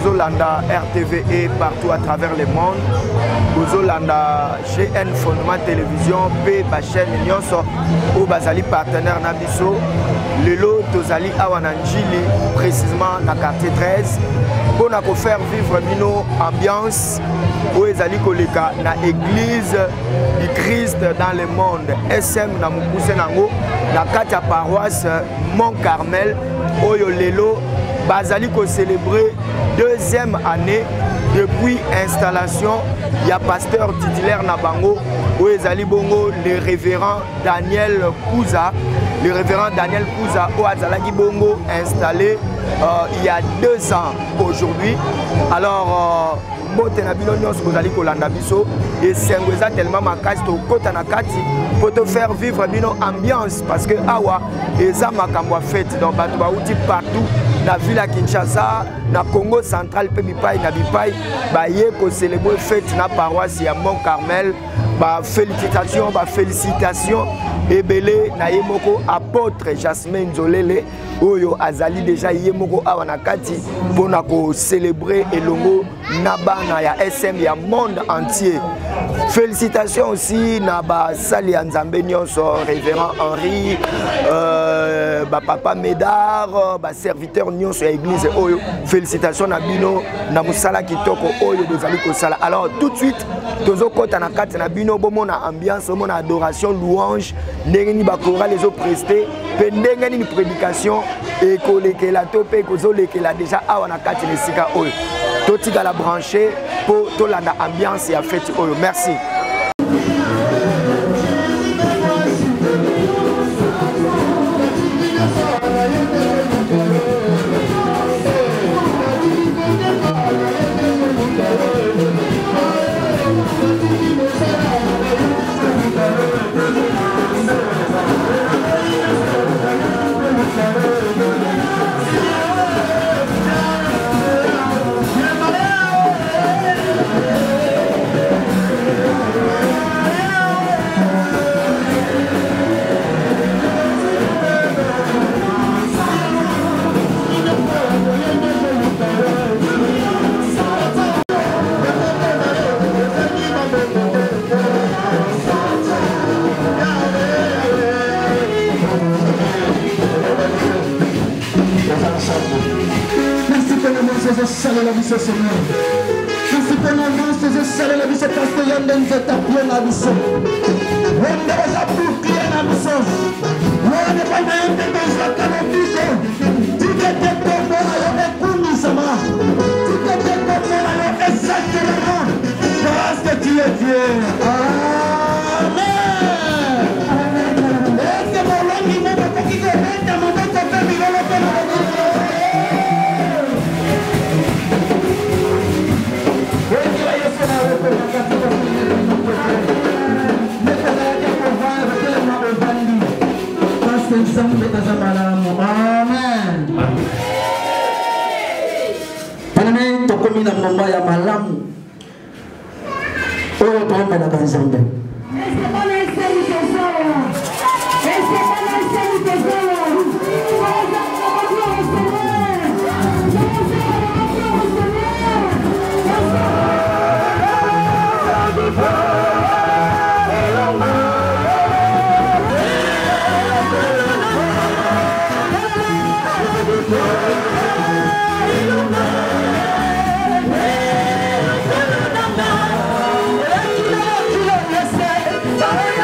Bozolanda RTVE partout à travers le monde. Bozolanda GN Fondement Télévision, P, chaîne Nyonso, ou Bazali partenaire Nabiso. Lelo Tozali Awananjili, précisément dans le quartier 13. Pour nous faire vivre une ambiance où ils allaient koleka na église du Christ dans le monde. SM na mukuse nango na kati paroisse Mont Carmel oyo lelo bazali ko célébrer deuxième année depuis installation ya pasteur titulaire na bango où ezali bongo le révérend Daniel Kouza. Le révérend Daniel Kouza au azalaki bongo installé il y a 2 ans aujourd'hui. Alors et c'est tellement makasi to kota na kati pour te faire vivre une ambiance parce que awa eza makambo fête donc bato bauti partout na ville à Kinshasa na Congo central pe bipai na bipai ba ye ko célébrer fête na paroisse ya Mont Carmel. Ba félicitations ebele na yemoko apôtre Jasmin Nzolele oyo azali déjà yemoko awa na kati pona ko célébrer elongo na bana ya SM ya monde entier. Félicitations aussi na ba sali ya Nzambe nyonso révérend Henri ba papa Médard ba serviteur nyonso ya église oyo. Félicitations na bino na musala kitoko oyo bozali ko sala. Alors tout de suite tozo kota na kati na bino bomona ambiance bomona adoration louange ndenge ni ba chorale les autres prestés pe ndenge ni prédication et kolekela to pe kozolekela déjà awa na kati na sika oyo totika la brancher pour tolanda ambiance ya fête oyo. Merci. Salut la vie, c'est Seigneur. Merci pour l'ambiance, je salue la vie, c'est parce que Yann nous est appuyé dans la vie. On ne va pas boucler la vie. On ne va pas même dans la vie. Tu t'es pour moi, et pour nous, ça va. Tu t'es pour moi, exactement. Parce que tu es Dieu. Amen. Et c'est mon nom qui m'a pas qui connaît dans mon nom, ça fait vivre le père. Amen. Amen. Tokomi na mama ya malamu. Oyo toomela ka Nzambe. Sorry.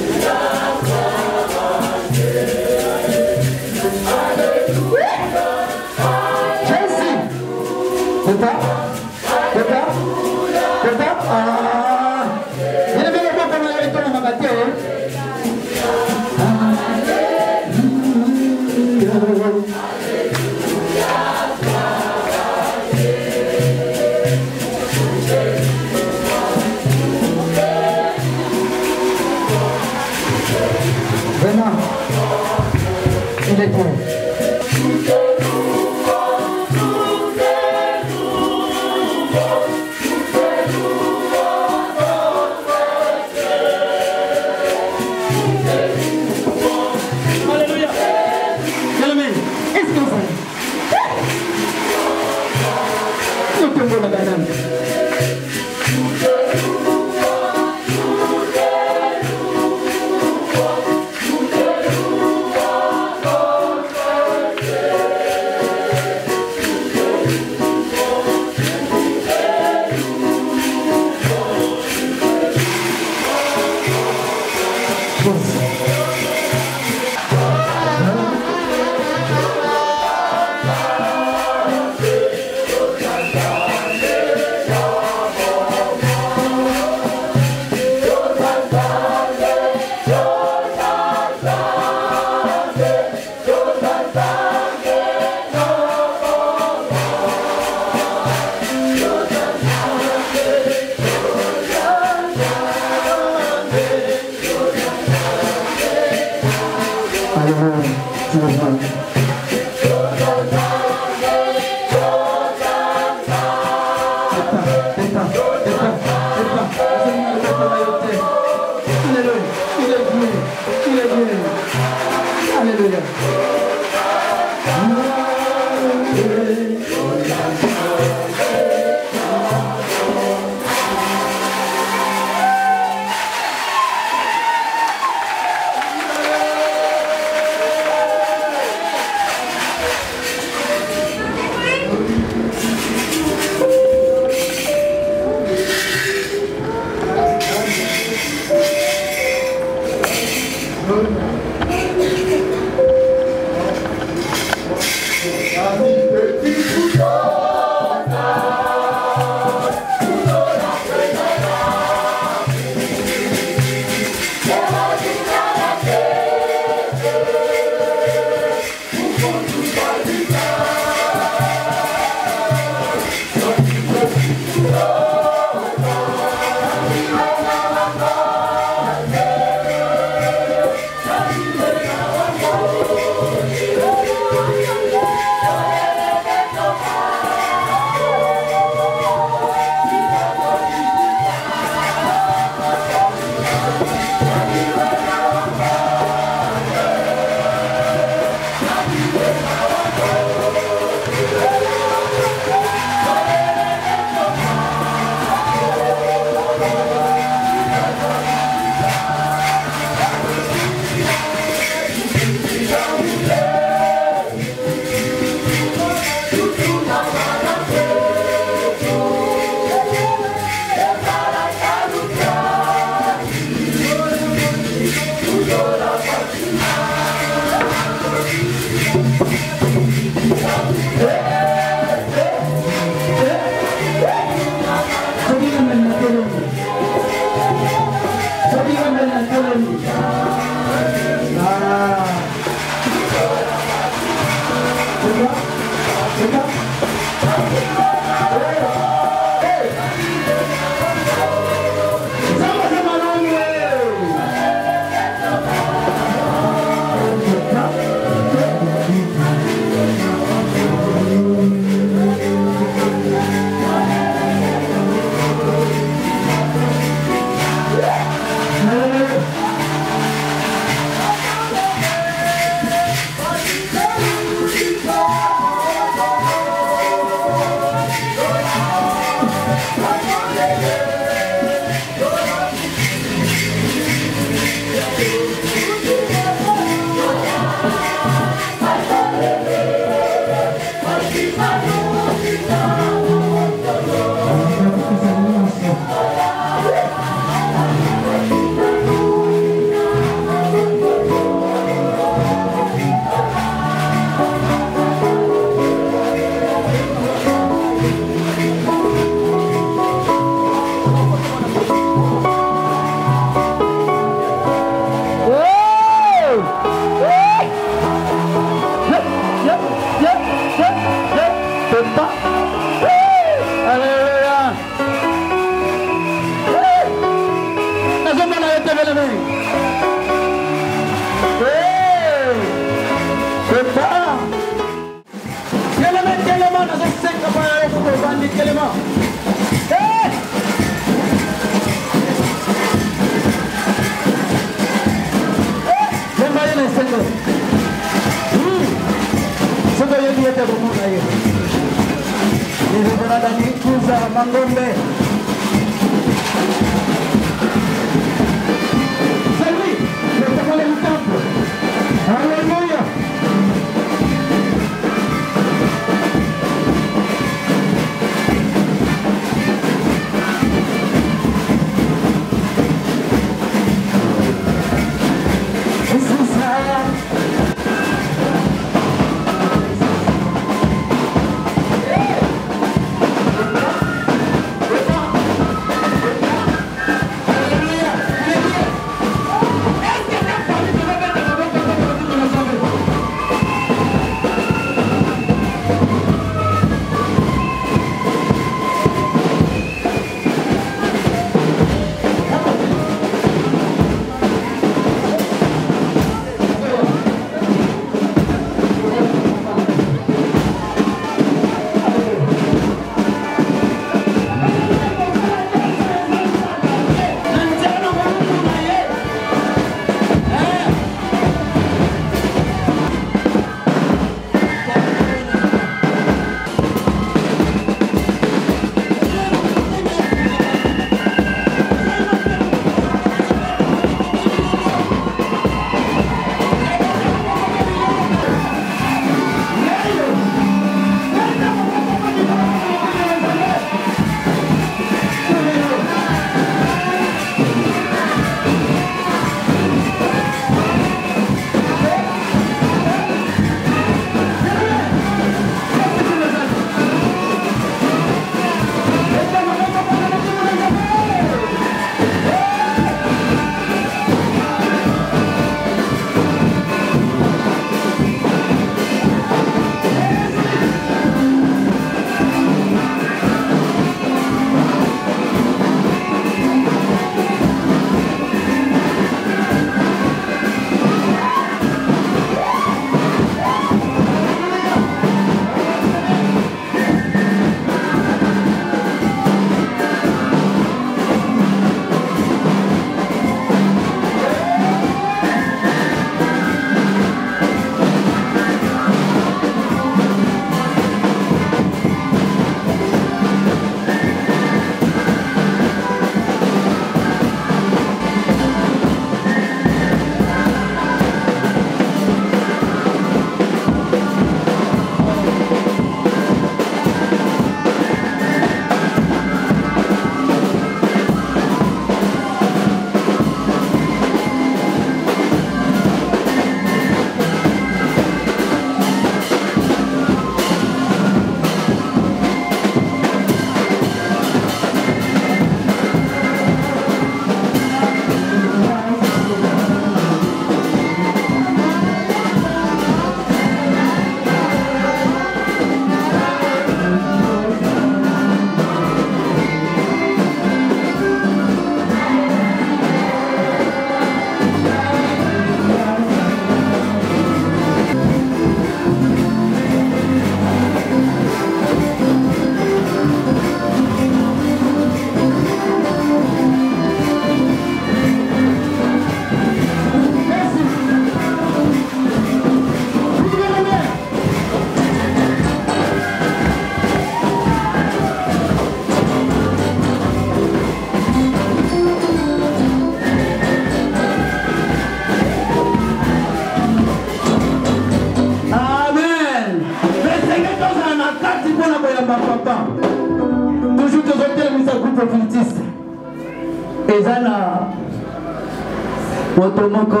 moto moko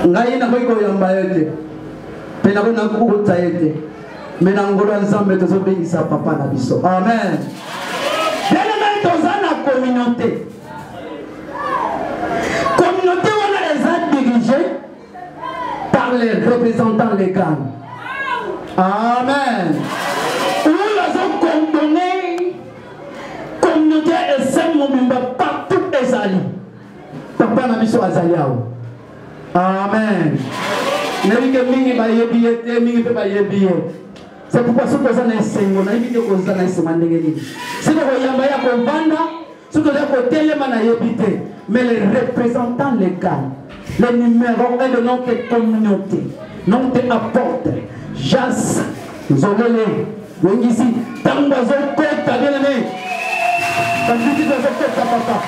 ngai na ko yamba yote pe na ko na ko tsaete mais na ngolo ensemble to so bengisa papa na biso amen. Bien aimé dans la communauté on a dirigée par les représentants légaux. Amen. Où ils ont condamné communauté et saint momimba partout les alliés. Papa na biso azaliao. Amen. N'avez mingi ba yebiete mingi pe ba yebiye. C'est pourquoi ce que ça n'a sengo na yebite ko ça na semande ngeni. C'est ko yamba ya ko vanda, ce que ko telema na yebite, mais les représentants légaux, les numéros 1 de notre communauté, notre apôtre, Jas, Zolele, Wengisi, Tambazo Kota, bien aimé. Parce que tu dois faire ça, papa.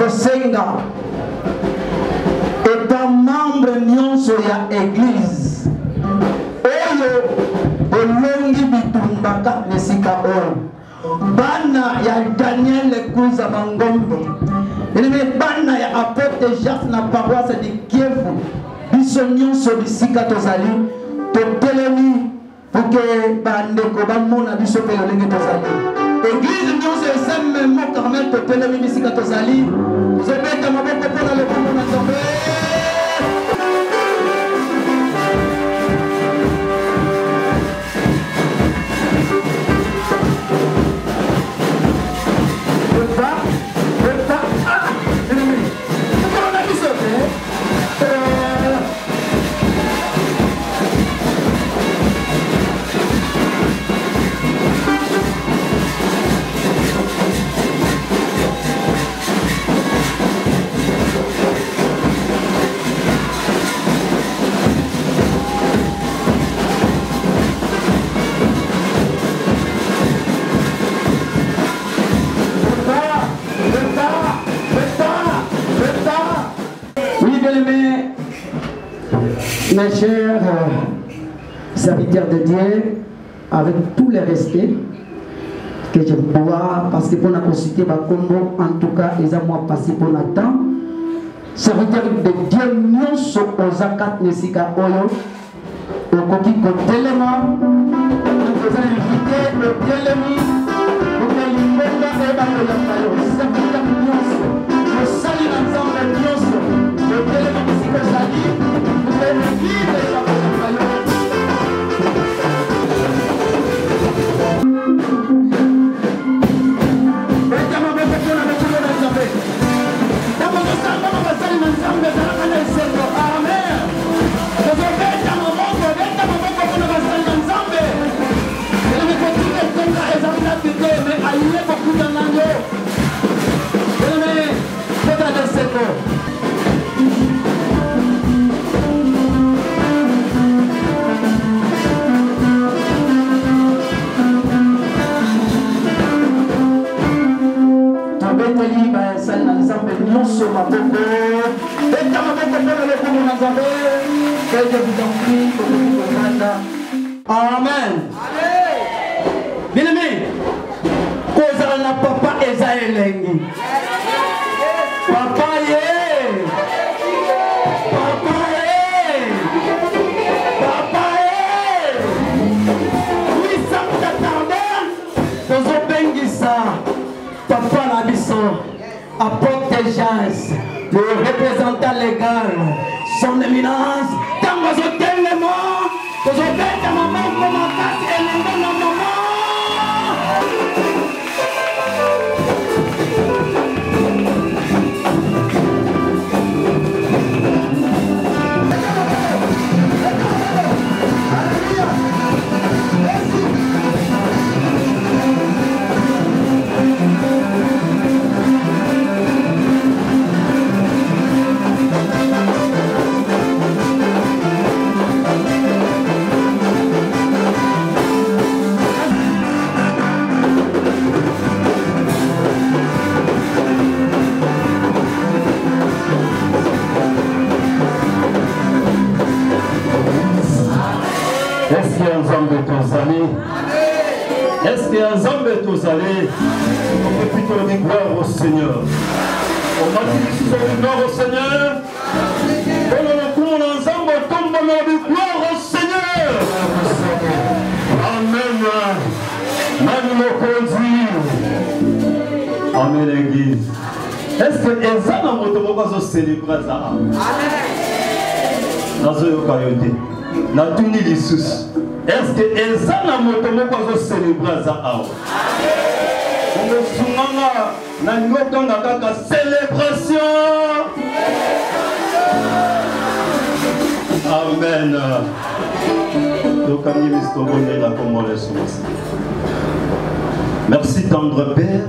Senga étant membre nyonso ya église oyo olongi bitumbaka nesika oyo bana ya Daniel Kuza Mangombe eleme bana ya apôtre Jas na paroisse de Kievu biso nyonso bisika tozali totelemi pour que bandeko bamona biso pe lolenge tozali église nyonso eseme mo Carmel totelemi bisika tozali zobeta maboko mpona lokumu na Nzambe. Mes chers serviteurs de Dieu, avec tout le respect que je dois, parce que pour la consulter, en tout cas, ils ont moi passé pour le temps. Serviteurs de Dieu, nous sommes aux akat nesika oyo, au coquille téléma, nous faisons inviter le télémi, pour que l'immonde et le serviteurs nous saluons ensemble, le téléma nesika sali. Amen. Bien-aimé, cause na papa ezaelengi. Papa ye. Papa ye. Papa ye. le représentant légal, son éminence, dans vos éléments, que je vais dans ma main, comment casser les mains dans ma main. Est-ce qu'il y a un homme de tous allés? Est-ce qu'il y a un homme de tous allés? On peut plutôt dire gloire au Seigneur. On va dire gloire au Seigneur. On a le coup ensemble, on tombe dans la gloire au Seigneur. Amen. Amen l'église. Est-ce que les hommes vont célébrer ça? Amen. Est-ce que eza na moto moko azocélébrer ça awa? Ongosunganga na nyokanga kaka célébration. Amen. Merci tendre Père.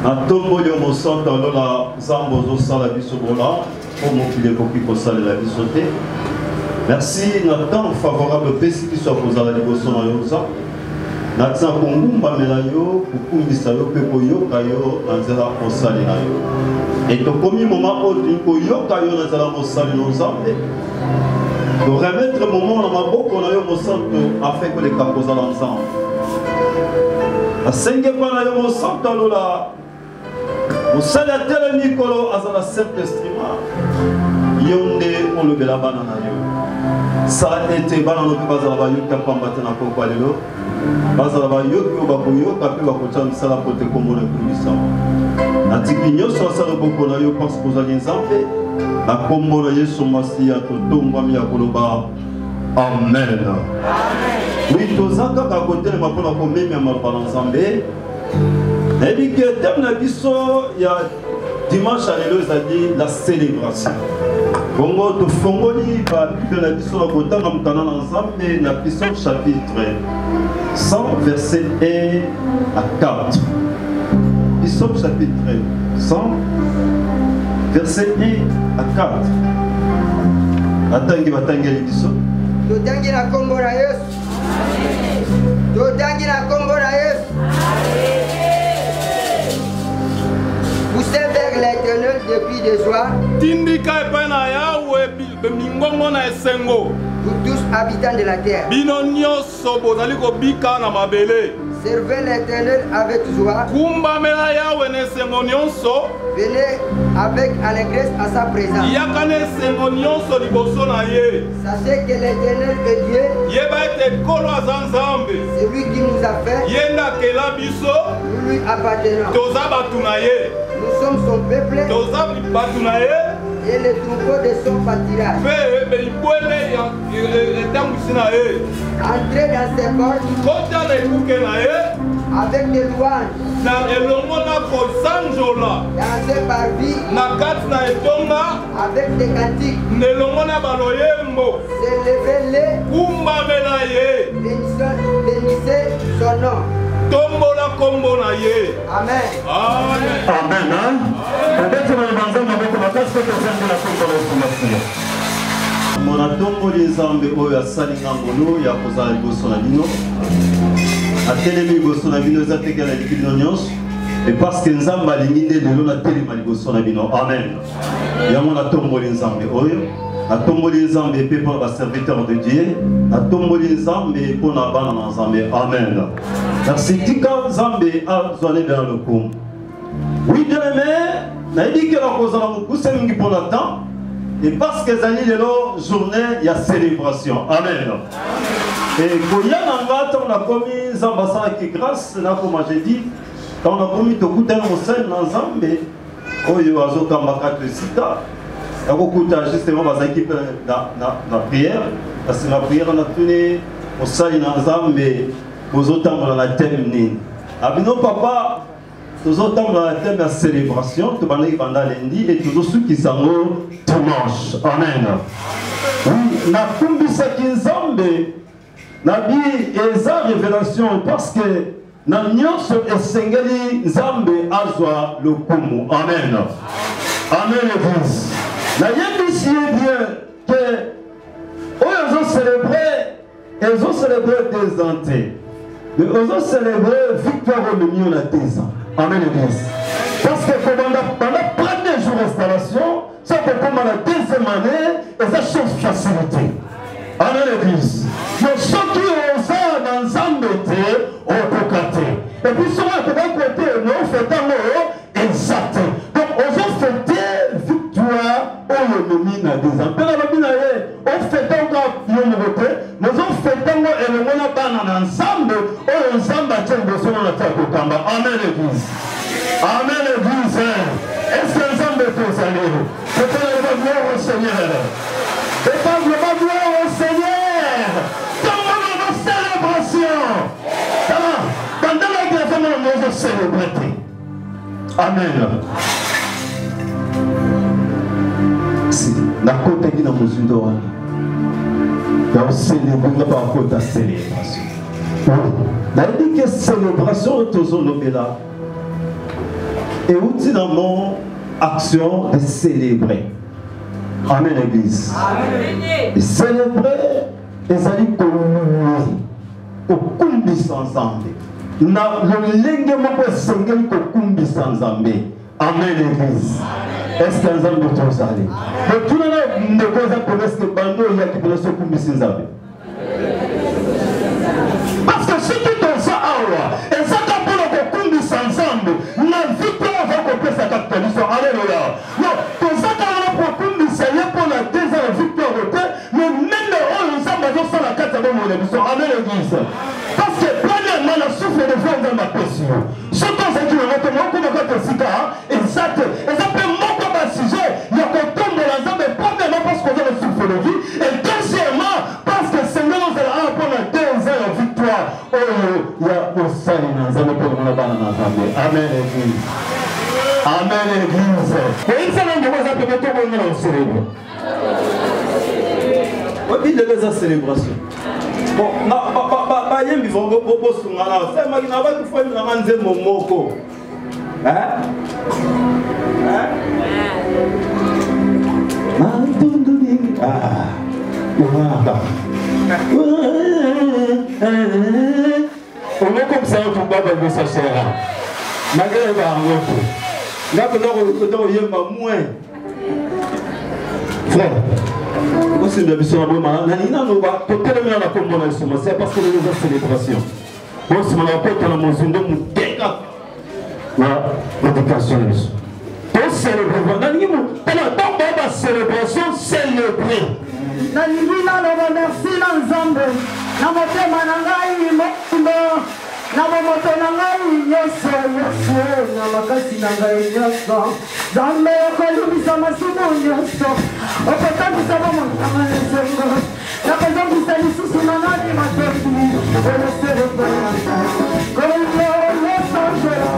Na tombo yo mosanta lola zambo zo sala biso bola pour mokile koki ko sala la bisote. Merci notre temps favorable pesi qui soit posé à la dévotion na yosa. Na tsa kongumba melayo kukumbisa yo pe koyoka yo na nzela osali na yo. Et to komi moment oyo koyoka yo na nzela osali na nzambe. To remettre moment na maboko na yo mosanto afin que les kapoza ensemble. Asenge pa na yo mosanto lola. Osali atele mikolo azala simple estima. Yonde on le bela banana yo. Ça a été banano qui bazala ba yoka pambate na poko alelo. Bazala ba yoki ba yoka pe ba kocha misala pote kombo na kumisa. Atiki nyoso asala boko na yo parce que vous allez nzambe. Na kombo na Yesu Masiya to tomba mi akoloba. Amen. Amen. Oui, tozaka ka côté ma pona ko memi ma bana nzambe. Et que thème na biso ya dimanche à l'élo c'est-à-dire la célébration. Bongo to fongoli ba Bible na biso na kotanga mutana na nzambe na Psaume chapitre 100 verset 1 à 4. Psaume chapitre 100 verset 1 à 4. Atangi batangeli biso. Totangi na kombo na Yesu. Totangi na kombo na Yesu. Poussez vers l'Éternel depuis des soirs. Tindika epana yawe mingongo na esengo. Vous tous habitants de la terre. Bino nyonso bozali kobika na mabele. Servez l'Éternel avec joie. Kumba mela yawe na esengo nyonso. Venez avec allégresse à sa présence. Yaka na esengo nyonso liboso na ye. Sachez que l'Éternel est Dieu. Yeba ete kolo aza nzambe. C'est lui qui nous a fait. Yenda kela biso. Nous lui appartenons. Toza batu na ye. Nous sommes son peuple. Toza batu na ye. Et le troupeau de son pâturage. Entrez dans ses portes avec des louanges. Dans ses parvis avec des cantiques. Célébrez-les. Bénissez son nom. Tombola kombo na ye. Amen. Amen. Amen. Peut-être dans le banzan na boko makasi ko tsangi na kombo na Yesu. Mona tomboli nzambe oyo asali ngangolo ya kozala liboso na bino. Atelemi liboso na bino eza teke na likino nyonso. Et parce que nzambe alingi nde lelo na telema liboso na bino. Amen. Yango na tomboli nzambe oyo. Atomboli nzambe pe pour les serviteurs de Dieu. Atomboli nzambe pour na bana na nzambe. Amen. Merci tika nzambe azwane dans le coup. Oui bien aimé, na dit que la cause la mukuse mingi pour le temps. Et parce que zali lelo journée il y a célébration. Amen. Et koya na ngata on a commis nzamba sa qui grâce là comme j'ai dit quand on a commis to kuta na mosel na nzambe oyo azokambaka tesita akokuta justement bazalaki na prière parce que na prière na tuni osali na nzambe bozotambola na thème nini abino papa tozotambola na thème ya célébration tobandaki banda lundi et tozosukisa yango dimanche. Amen. Oui, nakumbisaki nzambe nabi eza révélation parce que na nyonso esengeli nzambe azwa lokumu. Amen. Amen l'église. Nayebisi bien que oyo ezo célébrer des ans mais ozo célébrer victoire au milieu na 10 ans. Amen l'église. Parce que pendant le premier jour d'installation, ça peut comme la deuxième année, et ça chose facilité. Amen l'église. Mais ceux qui osent dans Nzambe au côté. Et puis souvent, de l'autre côté, nous faisons exact. Donc, on fait victoire au Yomini à 10 ans. Puis, on fait encore Yomote, nous on fait encore et le monde a ensemble, au Nzamba tient besoin de la terre au Kamba. Amen l'église. Amen l'église. Est-ce que Nzambe est tous allés? C'est la gloire au Seigneur. Et pas la gloire au Seigneur. Comment nos célébrations? Comment? Pendant la grève, nous nous célébrons. Amen. Si, la côte qui n'a pas besoin de voir. Donc, célébrer par rapport à la célébration. On a dit que célébration est toujours nommée là. Et où dit dans mon action de célébrer. Amen l'église. Amen. Et célébrer, les alliés communier. Au kumbi sans zambe. Na le lenge moko sengeli ko kumbi sans zambe. Amen l'église. Est-ce que nous avons besoin de ça? Mais tout le monde ne connaît que bando il y a qui peut se kumbi sans zambe. Parce que si tu t'en sors et ça t'a pour le kumbi sans zambe, la victoire va couper sa capitalisation. Alléluia. Non, pour ça t'as pour kumbi c'est pour la deuxième victoire de terre, mais même le haut nous sommes dans la carte de mon émission. Amen l'église. Parce que premièrement la souffle de fond dans ma pression. Ce qu'on s'est dit on va te montrer comme quand c'est ça et ça peut manquer dans le sujet. Il y a qu'on tombe dans la zambe premièrement parce qu'on a le souffle de vie et deuxièmement parce que Seigneur nous a pour la deuxième victoire. Oh il y a au salut dans la zambe pour la banane zambe. Amen l'église. Amen l'église. Et une semaine de moi ça peut mettre tout le monde au célèbre. Oui, il y a des célébrations. Bon, pas yembi vongo bobo sungana. C'est moi qui n'a pas tout fait na manze momoko. Hein? Ah. On est comme ça pour baba de sa chère. Malgré va en là pendant yemba moins. Frère. C'est une mission à moi. C'est parce que nous avons célébration. Moi, si on appelle dans la maison de mon déca, l'éducation. Pour célébrer, pendant la célébration, célébrer. Nalingina na merci na Nzambe na motema na ngai mondo na moto na ngai nyonso na makasi na ngai nyonso Nzambe okolumisa masumu nyonso okotambisa bomotanga lesengo na kozongisa lisusu na nani matoki oleserebaa koyo losangela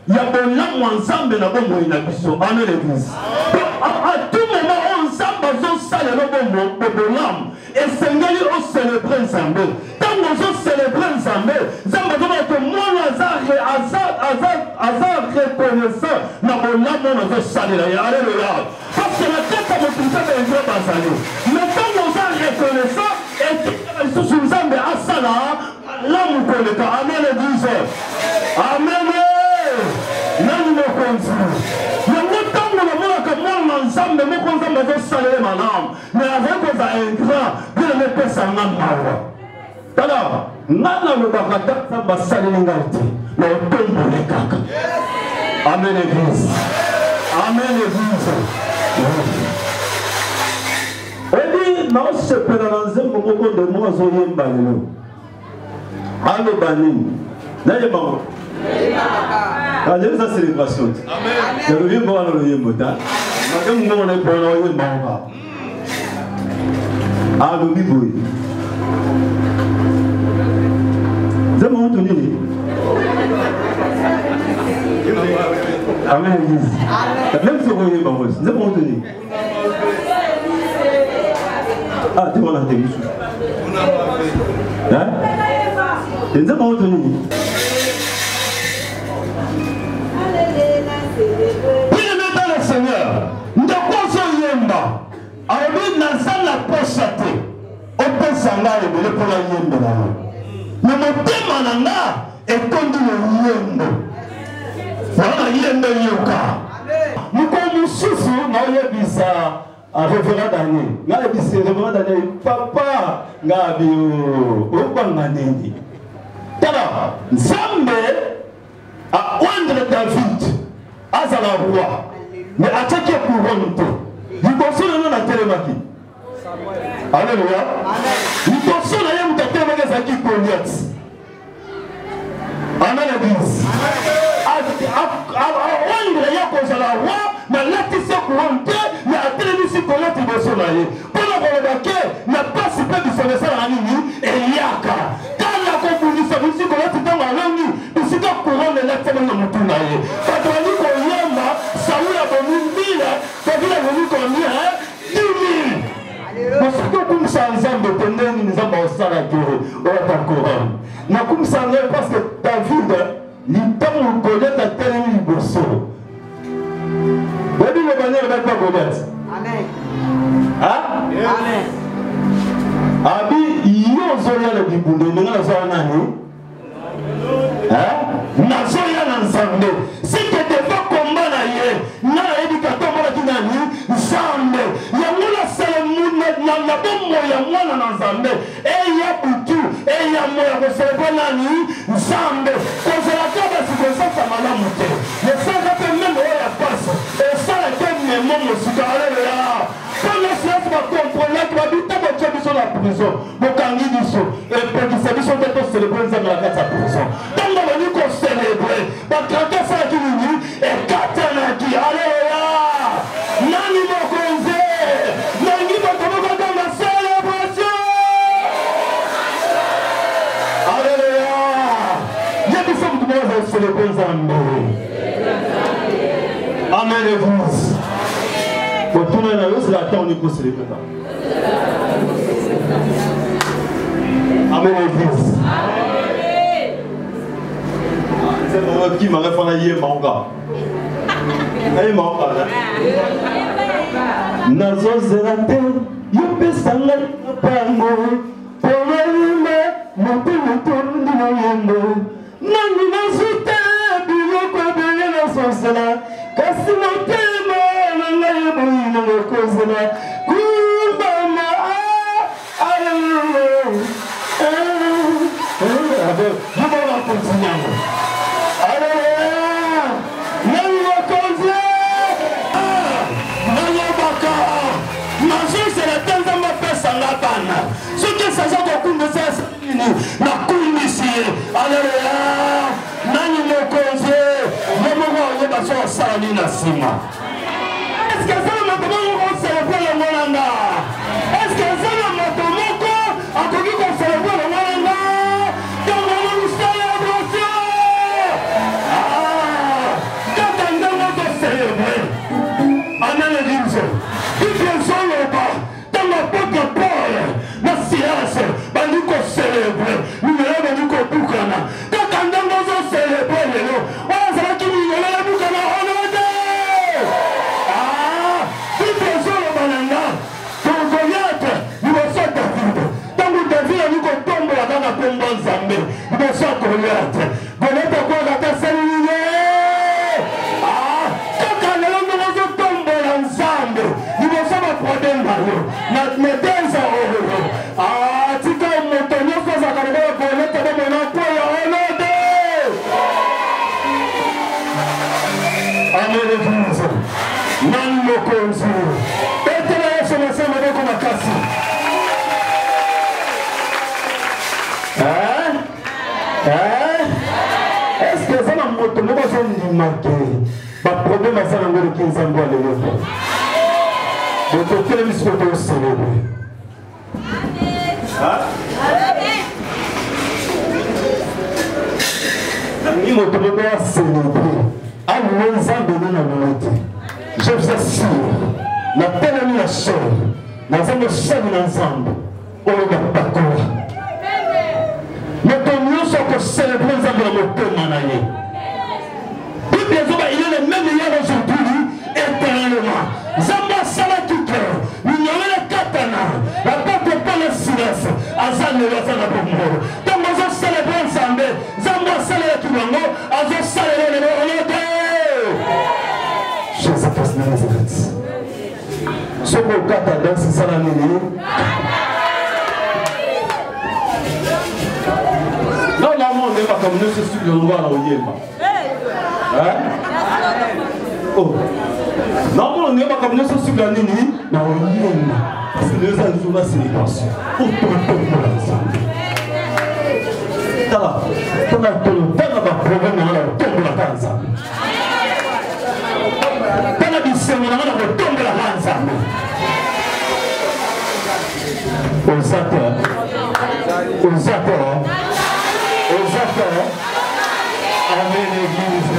il y a bon là ensemble na bon moyen na biso amen l'église à tout moment ensemble on sale le bon l'âme et sengeli on célébrer ensemble tant on célébrer ensemble zamba que moi hasard reconnaissant na bon l'âme on sale là alléluia parce que la tête à mon putain de Dieu basale mais tant on reconnaissant et sous nzambe asala l'âme koleka amen l'église amen nani mokonzi yango ntango namonaka mwana nzambe moko nzambe azosalela malamu mais azali koza ingrat mpe namopesanga mawa tala ngai nalobaka ta nzambe asaleli ngai te na otombole kaka amen église amen église oyebi naosepela na nzembo moko nde mo azoyemba lelo aloba nini nayebango sa célébration. Je reviens voir le Yemota. Je vais vous dire ah, le Biboui. Vous avez entendu? Amen. Même si vous voyez ma voix, vous avez entendu? Ah, tu m'en as dit. Hein? Vous avez entendu? Seigneur, nous devons yemba. Alors, dans la poche, on peut s'en aller pour la yemba. Mais mon thème est conduit le yemba. Voilà yemba yoka. Nous comme souffle, nous avons ça à révérend d'année. Nous avons dit révérend d'année. Papa, nous avons dit au Banganeni. Tala, Zambé a Wandre David, Azala roi. Mais à chaque couronne, il consomme la télémaquille. Alléluia. Il consomme la télémaquille qui connaît. Amen l'église. Il y a cause la roi, mais là tu sais couronne, mais à télévision connaît il consomme la yé. Pour la volonté, n'a pas si peu de son essai à Nini et Yaka. Quand la communauté sa musique connaît tout dans la langue, il s'est couronne et la télémaquille de Moutunaye. Quand on dit qu'on y a, Saoul a venu 1000, David a venu combien? 10 000. Parce que comme ça, ensemble, nous avons ça la guerre, on a encore. Mais comme ça, parce que David, il tombe au Goliath à tel niveau. Vous avez le bannière avec la Goliath. Amen. Hein? Amen. Abi, il y a un zoya le biboulé, nous avons un année. Hein? Nous avons un ensemble. Si tu devais combattre, na éducateur mwana kinani nzambe ya mwana sele na bombo ya mwana na nzambe eya butu eya moya ko célébrer nani nzambe kozela kaba sikosa malamu te le sanga pe même oya passe et ça la que même musika alléluia quand le silence va comprendre que va bita ba tchabiso la prison bokangi biso et pour que ça biso te célébrer nzambe la kata prison tango ba ni ko célébrer ba kaka ça qui ni et katana qui alléluia nani mokonze nani mokonze dans la célébration alléluia yebi somme tu vas célébrer nzambe amen l'église autour na yo c'est la temps on peut célébrer amen l'église c'est mon qui m'a répondu hier manga aïe manga nazo zelate yopesanga pango poleme moto ndina yendo nangi nasute biloko bele na sosela kasi motema nanga yeboyina mokozela kumbama ce qui s'agit de kumisa na kumisi alléluia nani mokonze momo yeba so sali na sima est-ce que ça moto moko célébrer le molanda est-ce que ça moto moko akoki ko célébrer le molanda dans la célébration Goliath. Goliath a quoi la tête saluée. Ah, quand on a tombé ensemble, il va faire un problème Mario. Notre désa ah, tu as mon tonneau quand ça va Goliath a mon emploi en ordre. Amen l'église. Non le consul. Et tu vas se laisser me comme un casse. Est-ce que ça m'a montré le besoin de marquer? Le problème est ça dans le 15 ans de l'autre. Donc, il faut que vous célébrer. Il faut que vous célébrer. À nous en donner la vérité. Je vous assure, la telle amie la chair, nous avons chaîne ensemble. On ne va pas courir. Nous sommes célébrés dans le thème. Il est le même hier aujourd'hui, éternellement. Zamba Salakike, nous avons le katana, la porte pas le silence, Azan le Lazana Bombo. Donc nous avons célébré ensemble, Zamba Salakike, Azan célébré le Olode. Jésus-Christ Nazareth. Ce que vous avez dans ce salon, normalement, on n'est pas comme nous, c'est sur le droit à l'Oyema. Oh. Normalement, on n'est pas comme nous, c'est sur la Nini, mais l'Oyema. Parce que les gens là, c'est les passions. Pour tout le monde ensemble. T'as un problème, on a tombe la danse. T'as un bisson, on a tombe la danse. Aux acteurs. Aux acteurs. Aux affaires, amen l'église.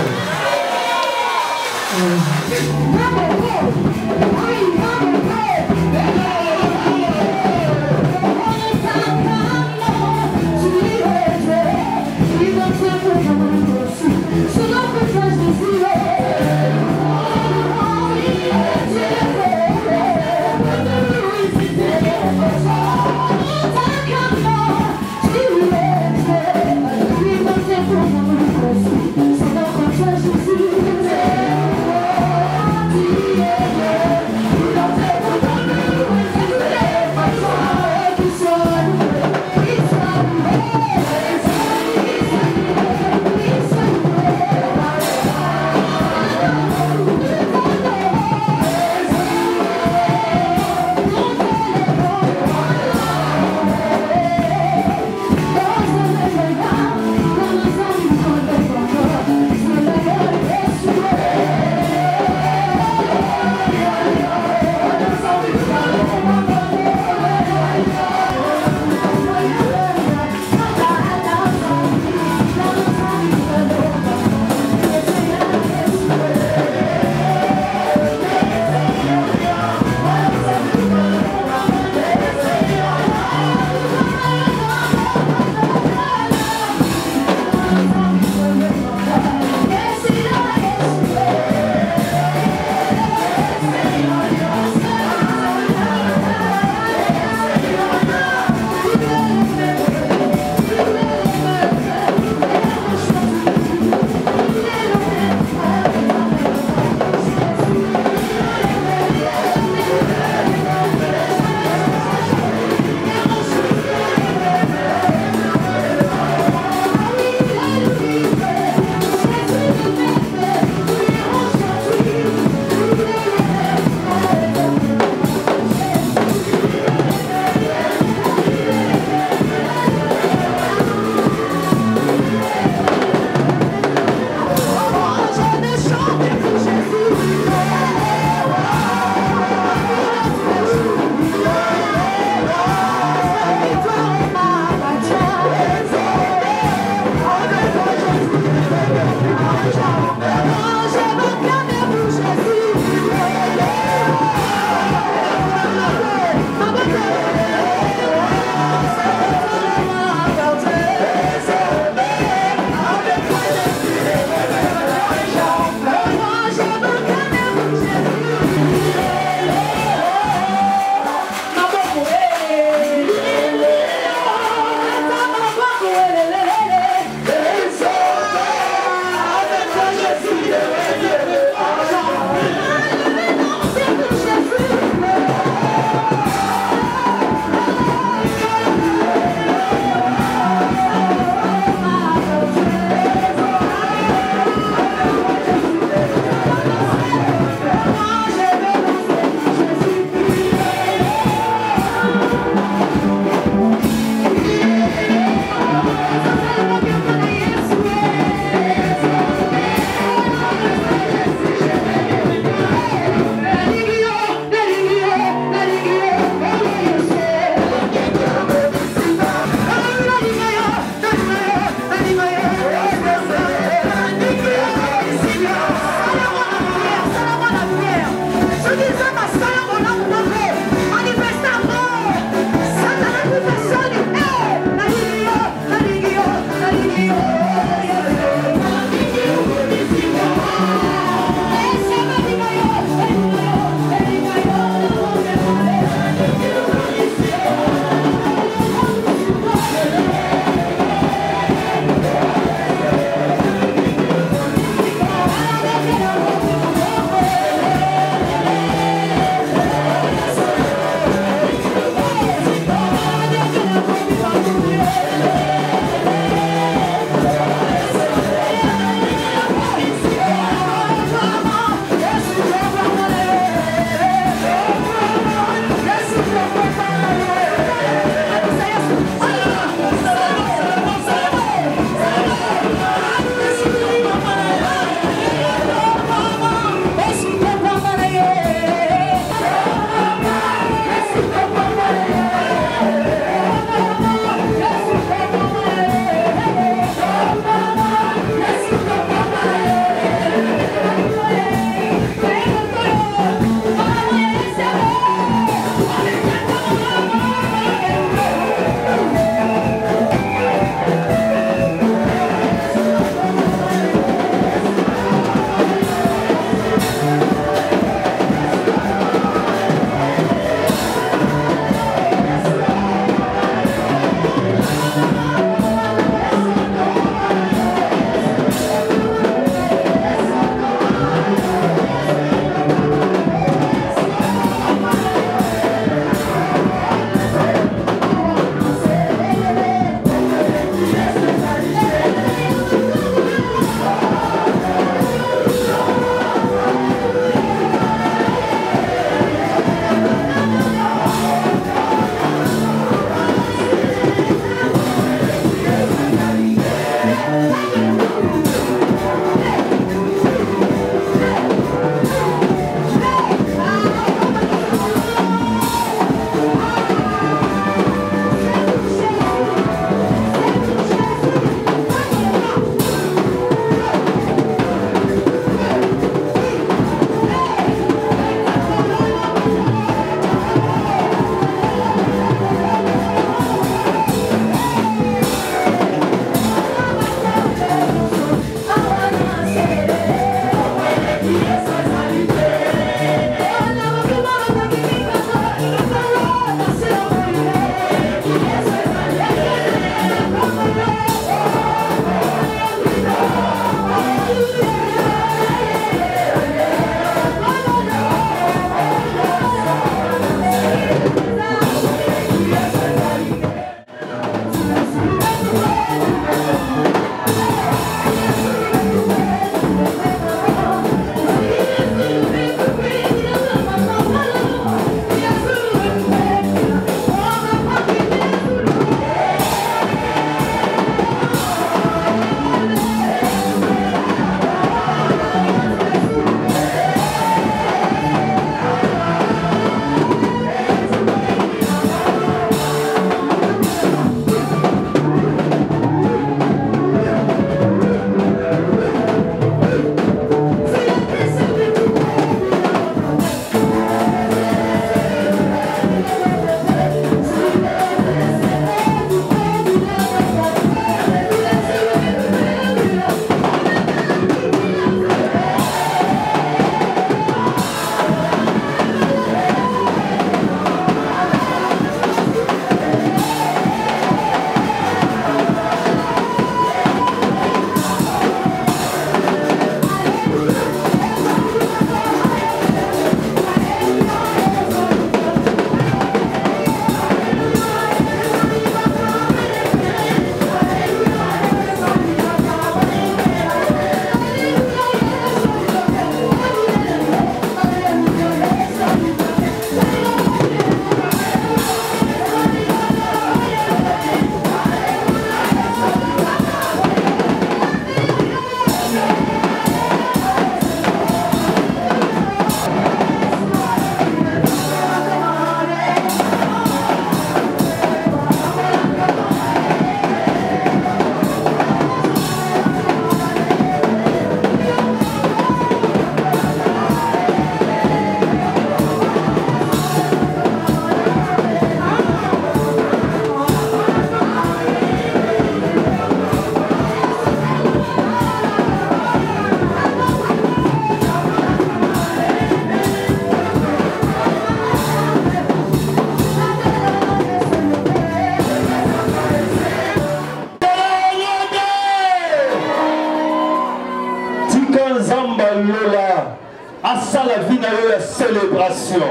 asala vie na yo ya célébration.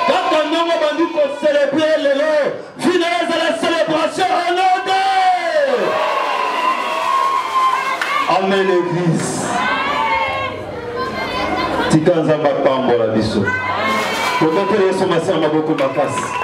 Quand on a bandu pour célébrer lelo, vie na yo la célébration en ordre. Amen l'église. Tika nzamba pambola biso. Kokotele yeso masi maboko makasi.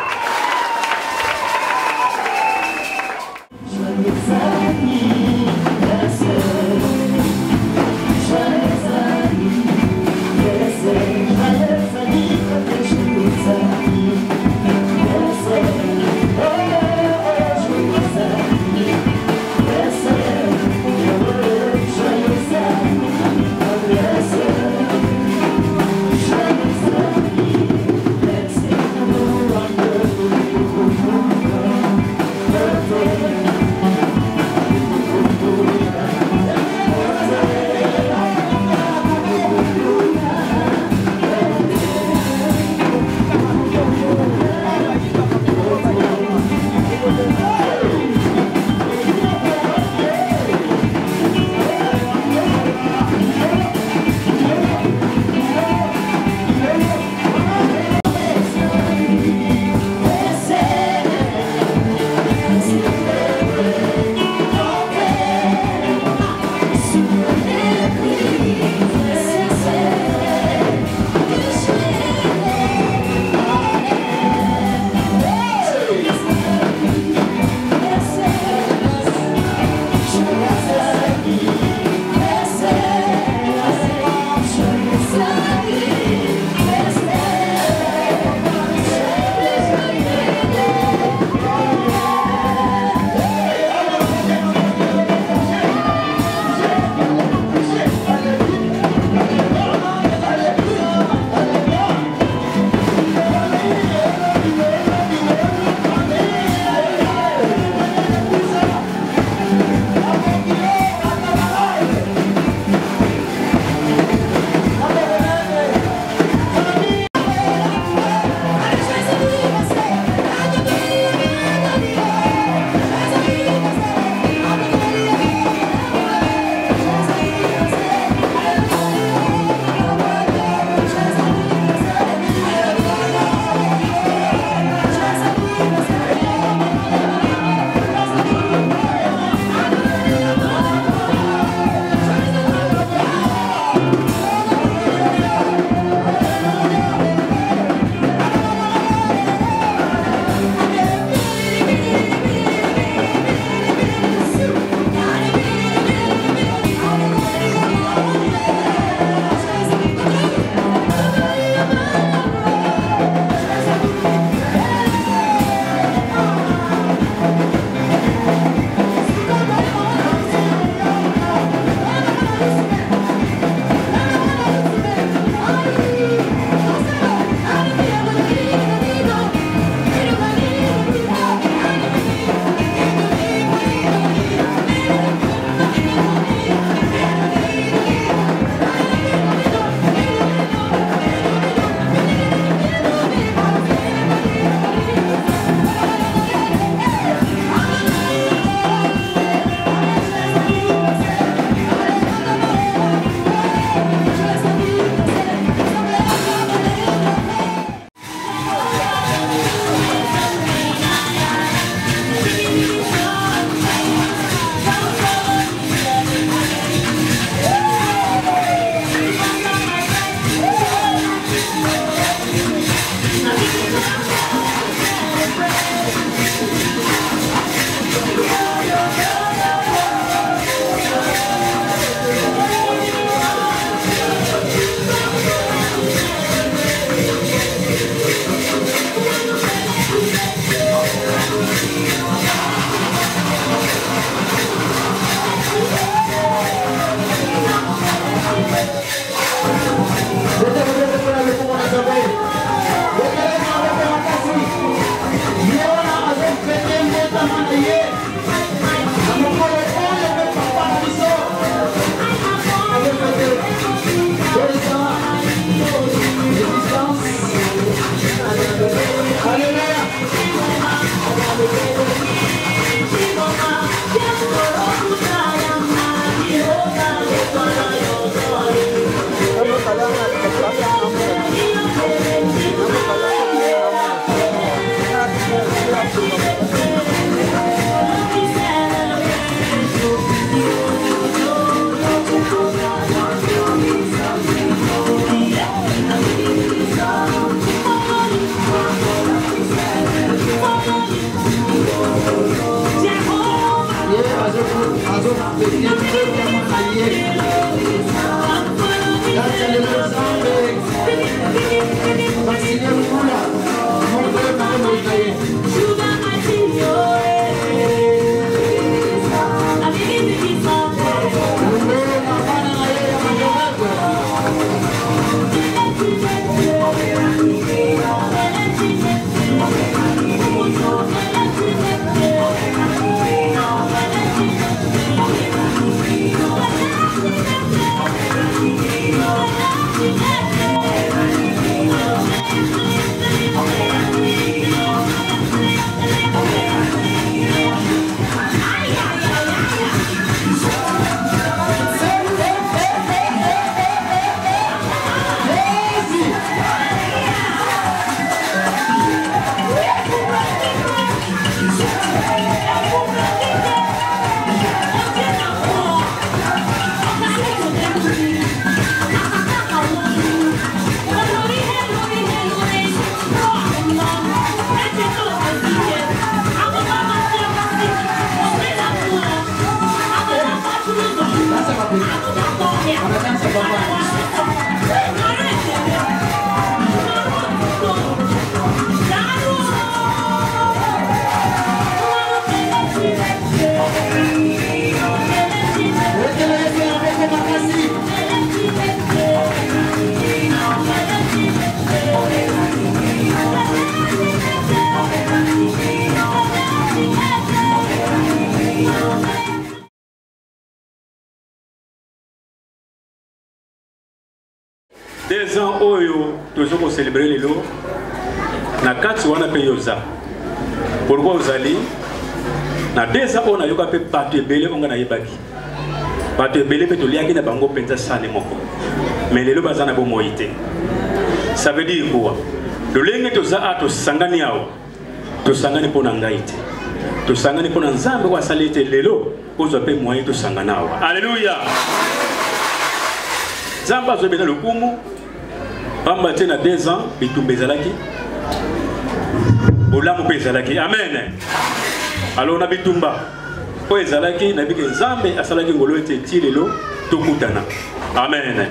Let's 2 ans oyo toujours célébrer les lots na kati wana pe yoza pourquoi ozali na 2 ans on a yoka pe bato ebele onga na yebaki bato ebele pe toliaki na bango penza sane moko mais lelo bazana bo moité ça veut dire quoi lolenge toza ato sangani awo to sangani pona ngaite to sangani pona nzambe kwa salite lelo ozo pe moyen to sangana awo alléluia nzambe azobeta lokumu pamba tena 2 ans bitumba ezalaki bolamu mpe ezalaki amen alors na bitumba oyo ezalaki na bike nzambe asalaki ngolo ete ti lelo tokutana amen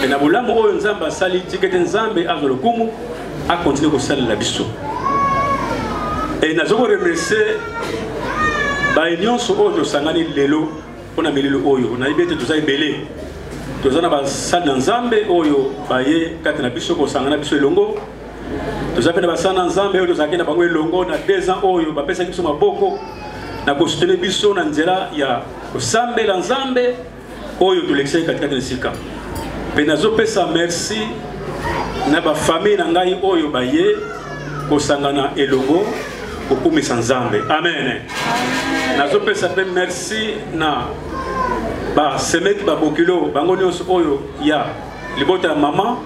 e na bolamu oyo nzambe asali tikete nzambe azwa lokumu akontinue kosalela biso e nazokoremercie baye nyonso oyo tosangani lelo mpona mililo oyo nayebi ete toza ebele toza na basali na nzambe oyo baye kati na biso kosangana biso elongo toza mpe na basali na nzambe oyo tozalaki na bango elongo na 2 ans oyo bapesaki biso maboko na kosutene biso na nzela ya kosambela nzambe oyo tolekisaki katikati na esika mpe nazopesa merci na bafamille na ngai oyo baye kosangana elongo kokumisa nzambe amen nazopesa mpe merci na basemeki babokilo bango nyonso oyo ya libota ya mama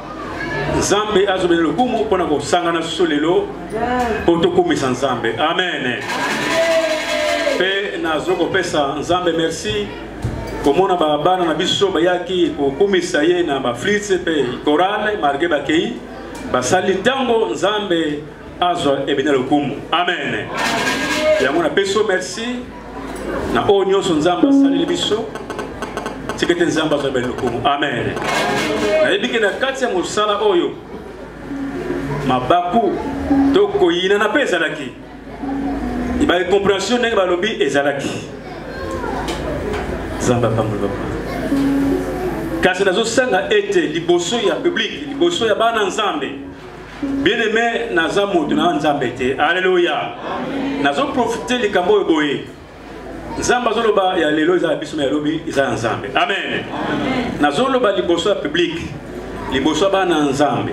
nzambe azobela lokumu mpona kosangana susu lelo mpo tokumisa nzambe amen mpe nazokopesa nzambe merci komona babana na biso bayaki kokumisa ye na baflitse mpe korale marge bakei basali ntango nzambe azwa ebena lokumu amen yango napeso merci na oyo nyonso nzambe asaleli biso tikete nzambe azwa ebena lokumu amen nayebiki na kati ya mosala oyo mabaku to koyinana mpe ezalaki baincompréhension ndenge balobi ezalaki nzambe apambola papa kasi nazosanga ete liboso ya public liboso ya bana nzambe bien aimé naza moto na nzambe te alleluya nazoprofite likambo oyo boye nzambe azoloba ya lelo eza biso ya lobi eza ya nzambe amen nazoloba liboso ya public liboso ya bana nzambe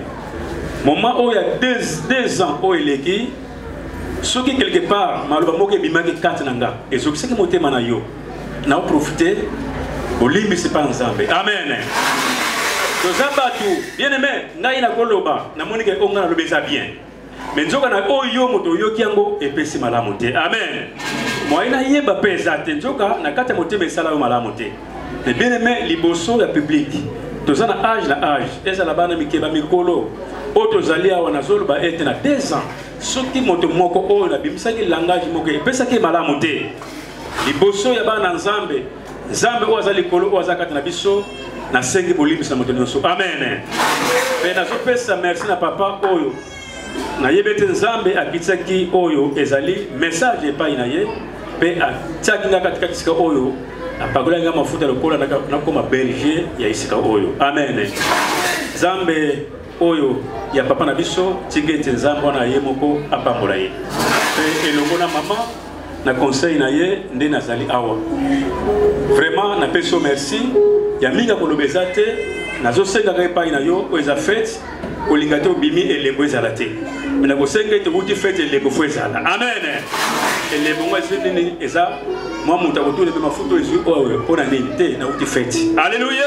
moment oyo ya 2 ans oyo eleki soki quelque part maloba moko ebimaki kati na nga ezokisaki motema na yo naoprofite olimbisi mpa nzambe amen toza bato bien aimé ngai nakoloba namonike o ngai nalobi eza bien me nzoka na oyo moto oyoki yango epesi malamu te amen moyi nayeba mpe eza te nzoka na kati ya motema esala yo malamu te me bien aimé liboso ya public toza na age ezala bana mikeba mikolo oyo tozali awa nazoloba ete na 2 ans soki moto moko oyo nabimisaki langage moko epesaki malamu te liboso ya bana nzambe Nzambe o azali kolo o azakata na biso na sengi bolimbisa moto nyonso. Amen. Pe na zopesa merci na papa oyo. Na yebete Nzambe akitsaki oyo ezali message epai na ye pe atiaki nga katikati sika oyo apagola nga mafuta lokola na koma berger ya isika oyo. Amen. Nzambe oyo ya papa na biso tigete Nzambe wana ye moko apambola ye. Pe elongo na mama na conseil na ye nde nazali awa. Vraiment na peso merci ya minga kolobeza te nazosenga ka epai na yo oza fête kolingate obimi elembo ezala te. Mais na kosenga ete buti fête elembo fo ezala. Amen. Elembo ngwa zini eza mwa muta kotune pe mafuto ezu oyo pona nini te na uti fête. Alléluia.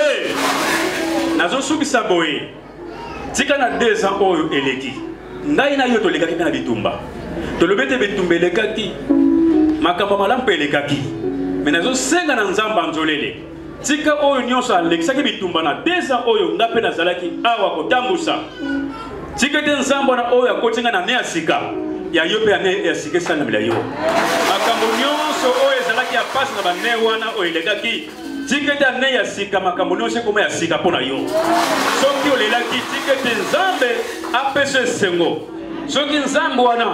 Nazosukisa boye. Tika na 2 ans oyo eleki. Ngai na yo to lekaki na bitumba. To lobete bitumba lekaki. Makamba malamu elekaki. Mais nazosenga na Nzamba nzolele. Tika oyo nyonso alekisaki bitumba na 2 ans oyo ngape nazalaki awa kotambusa. Tika te Nzamba na oyo akotinga na ne asika. Ya yo pe ane asika sana bila yo. Makambo nyonso oyo ezalaki ya pasi na bane wana oyo elekaki. Tika te ane asika makambo nyonso koma ya sika pona yo. Soki olelaki tika te Nzambe apese sengo. Soki Nzambe wana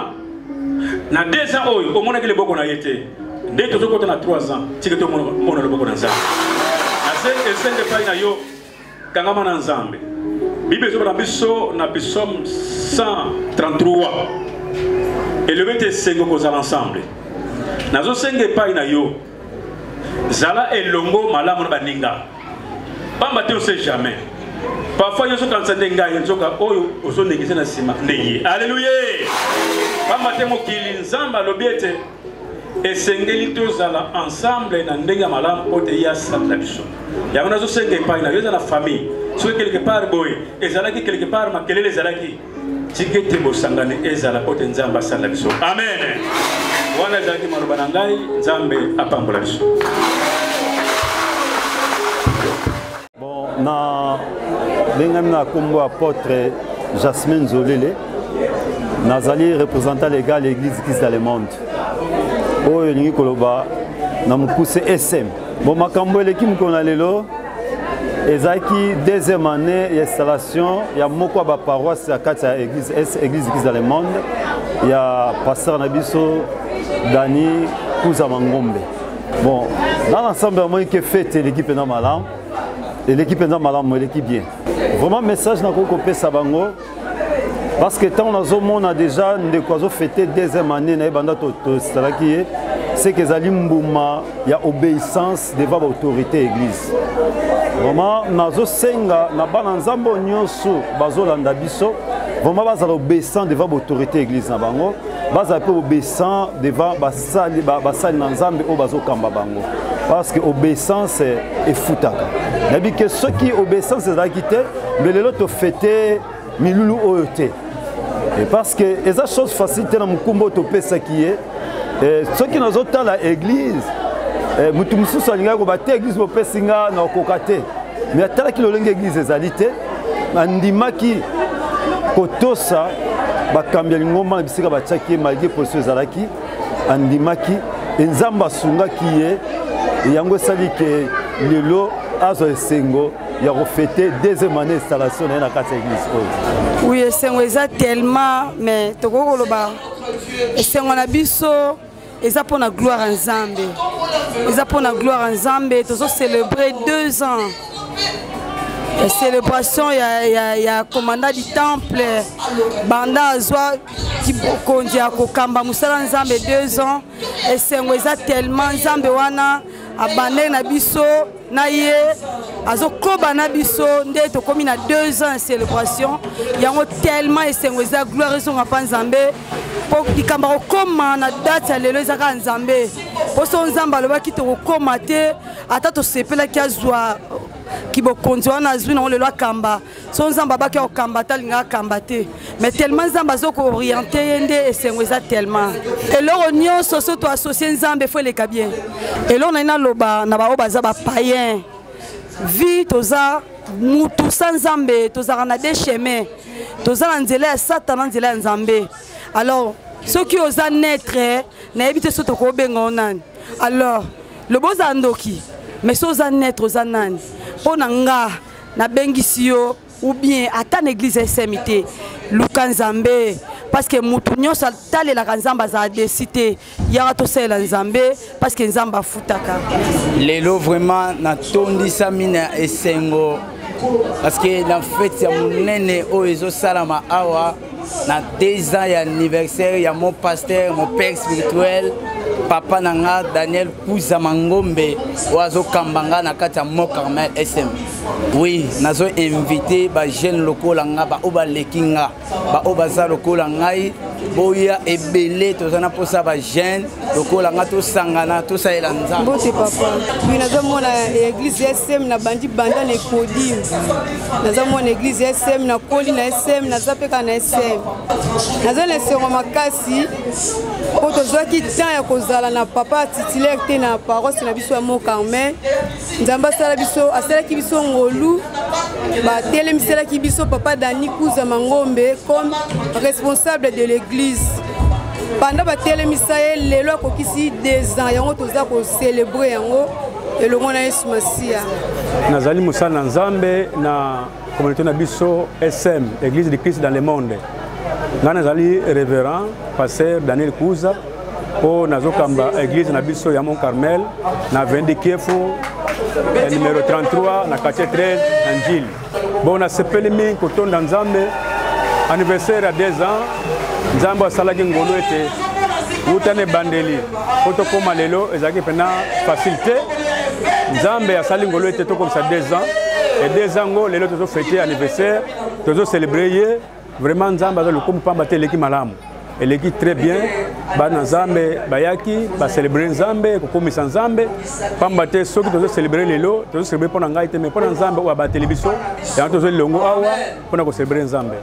na 2 ans oyo omona kile boko na yete. Dès que tu as 3 ans, tu as tout le monde dans Nzambe. Asenge pai na yo kangama na Nzambe. Bible zo na biso na Psaume 133. Élevé tes sengo kozala ensemble. Nazo senge pai na yo. Zala elongo malamu na baninga. Pamba te on sait jamais. Parfois yo so kansande ngai nzoka oyo ozo negise na sima ndeye. Alléluia. Pamba te mokili Nzamba lobiete et sengeli tozala ensemble na ndenga malamu ote ya sabla biso. Ya mona zo senge pai na yo na famille. Soit quelque part boy, ezalaki quelque part makelele ezalaki. Tikete bosangane ezala ote Nzamba sabla biso. Amen. Wana ezalaki maloba na ngai Nzambe apambola biso. Bon, na bengami na kombo apôtre Jasmine Zolele. Nazali représentant légal de l'église Christ dans le monde. Oyo ningi koloba na mukuse SM. Bon makambo eleki mukona lelo ezaki 2e année d'installation ya moko ba paroisse ya kati ya église Christ dans le monde ya pasteur Nabiso Dani Kuza Mangombe. Bon dans l'ensemble moi qui fait l'équipe na malam et l'équipe na malam l'équipe bien. Vraiment message na ko kopesa bango. Parce que tant on a déjà fêté 2e année, c'est que il y a obéissance devant l'autorité église. Vraiment, nous sommes obéissants devant l'autorité église. Nous sommes obéissants devant parce que l'obéissance est foutaka. Ceux qui obéissance est quitté, mais les autres fêté milulu oyote. Et parce que c'est une chose facile dans mon combo topé ça qui est ceux qui nous ont dans l'église mutumsu salinga ko baté église mo pesinga na kokate mais atala ki lolenga église ezalité andimaki kotosa bakambia ngoma bisika bachaki malgré position zalaki andimaki Nzamba sunga ki est yango sali ke lelo azo esengo ya refêter 2e année d'installation dans la église. Oui, c'est tellement, mais tu c'est on a biso, et ça pour la gloire en Zambie. Et ça pour la gloire en Zambie, tu as célébré 2 ans. La célébration, il y a commandant du temple, Banda Azwa, qui conduit à Kokamba, Moussala Nzambe 2 ans. Et c'est tellement Nzambe wana. Abandé na biso na ye azokoba na biso nde to komi na 2 ans de célébration yango tellement esengweza gloire ezonga pa Nzambe po dikamba kokoma na date ya lelo ezaka Nzambe po so Nzamba alobaki to kokoma te ata to sepelaki azwa kibokonzi wana azwi na lelo akamba so Nzamba baki okamba talinga akamba te mais tellement Nzamba azoko orienté yende esengweza tellement eloko nyonso so to associer Nzambe fo leka bien eloko na loba na ba obaza ba païen vie toza mutu sans Nzambe toza na des chemins toza na nzela ya Satan nzela ya Nzambe alors ceux qui osent naître na ebite so to ko benga onani alors le boza ndoki mais so za naître za nani pona nga na bengisi yo ou bien ata na église SMT luka nzambe parce que mutu nyonso atalelaka nzambe aza décité yaka tosala nzambe parce que nzambe afutaka lelo vraiment natondisami na esengo parce que la fête ya monene oyo ezosalama awa na 2 ans ya anniversaire ya mon pasteur mon père spirituel papa nanga Daniel Kouza Mangombe oazo kambanga na kati ya Mont Carmel SM. Oui, nazo invité ba jeune lokola nga ba oba lekinga ba oba za lokola ngai boya ebele tozana posa ba jeune lokola nga to sangana to saela nzambe. Bote papa. Oui, nazo mona église SM na bandi banda le kodi. Nazo mona église SM na koli na SM na zapeka na SM. Nazo lesengo makasi po tozaki temps ya kozala na papa titulaire te na paroisse na biso ya Mont Carmel. Nzambe asala biso asalaki biso ngolu ba telemiselaki biso papa Dani Kouza Mangombe comme responsable de l'église. Pendant ba telemisa ye lelo akokisi 2 ans yango toza ko célébrer yango elongo na Yesu Masia. Nazali musala nzambe na communauté na biso SM Église de Christ dans le monde. Nga nazali révérend pasteur Daniel Kouza po nazokamba église na biso ya Mont Carmel na Vendikiefu numéro 33 na quartier 13 na Njili. Bon na sepeli mi kotonda nzambe anniversaire à 2 ans nzambe asalaki ngolo ete utane bandeli poto koma lelo ezaki pena facilité nzambe asali ngolo ete to comme ça 2 ans et 2 ans ngo lelo tozo fêter anniversaire tozo célébrer vraiment nzambe azo lokomu pamba te leki malamu eleki très bien bana nzambe bayaki ba célébrer nzambe kokomisa nzambe pamba te soki tozo célébrer lelo tozo célébrer pona ngai te mais pona nzambe wa ba télévision ya tozo longo awa pona ko célébrer nzambe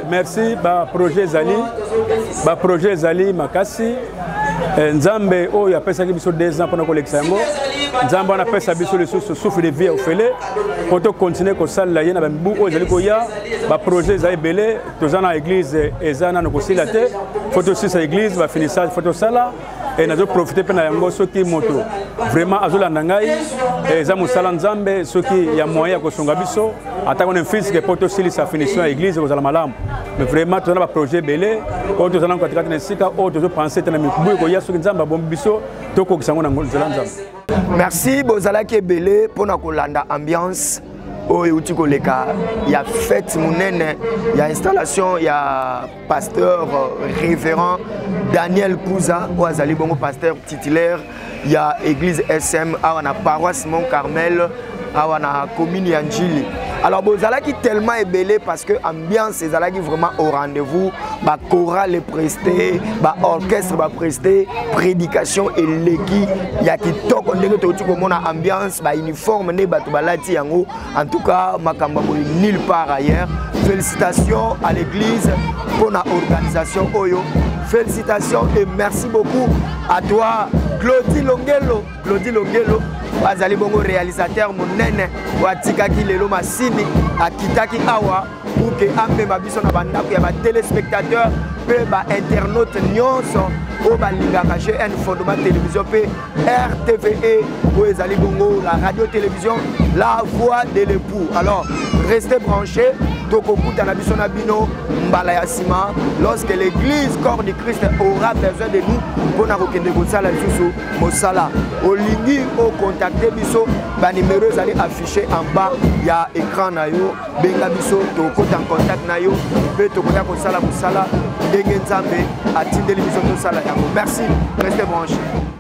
merci ba projet zali makasi nzambe oyo apesaki biso 2 ans pona kolekisa yango nzambe wana pesa biso lisusu souffle de vie ofele poto continuer kosala ye na bambu oyo ezali koya ba projet ezali ebele toza na église eza nano kosila te foto sisa église bafinisa foto sala et nazo profiter pe na yango soki moto vraiment azolanda ngai eza mosala nzambe soki ya moyen ya kosonga biso atako na physique poto silisa finition ya église kozala malamu mais vraiment toza na ba projet ebele oyo toza na katikati na esika oyo tozo penser te na mikubu koya soki nzambe abombi biso tokokisa yango na nzela nzambe. Merci bozalaki ebele mpona kolanda ambiance oyo uti koleka ya fête munene ya installation ya pasteur révérend Daniel Kouza oyo azali bongo pasteur titulaire ya église SM awa na paroisse Mont Carmel awa na commune ya Njili. Alors bozalaki tellement ebele parce que ambiance ezalaki vraiment au rendez-vous, ba chorale presté, ba orchestre ba presté, prédication et leki ya kitoko ndenge to komona ambiance ba uniforme ne bato balati yango. En tout cas makamba boy nulle part ailleurs. Félicitations à l'église pour la organisation oyo. Félicitations et merci beaucoup à toi Claudie Longelo. Azali bongo réalisateur monene watikaki lelo masini akitaki awa pour que amema biso na bandako ya ba téléspectateurs pe ba internautes nyonso o ba lingaka GN Fondement Télévision pe RTVE o ezali bongo la radio télévision la voix de l'époux. Alors restez branchés tokokuta na biso na bino mbala ya sima lorsque l'église corps du Christ aura besoin de nous pour na kokende kosala lisusu mosala olingi o contacter biso ba numéro ezali affiché en bas ya écran na yo benga biso tokota en contact na yo pe tokota kosala mosala ndenge nzambe atindeli biso tosala yango. Merci, restez branchés.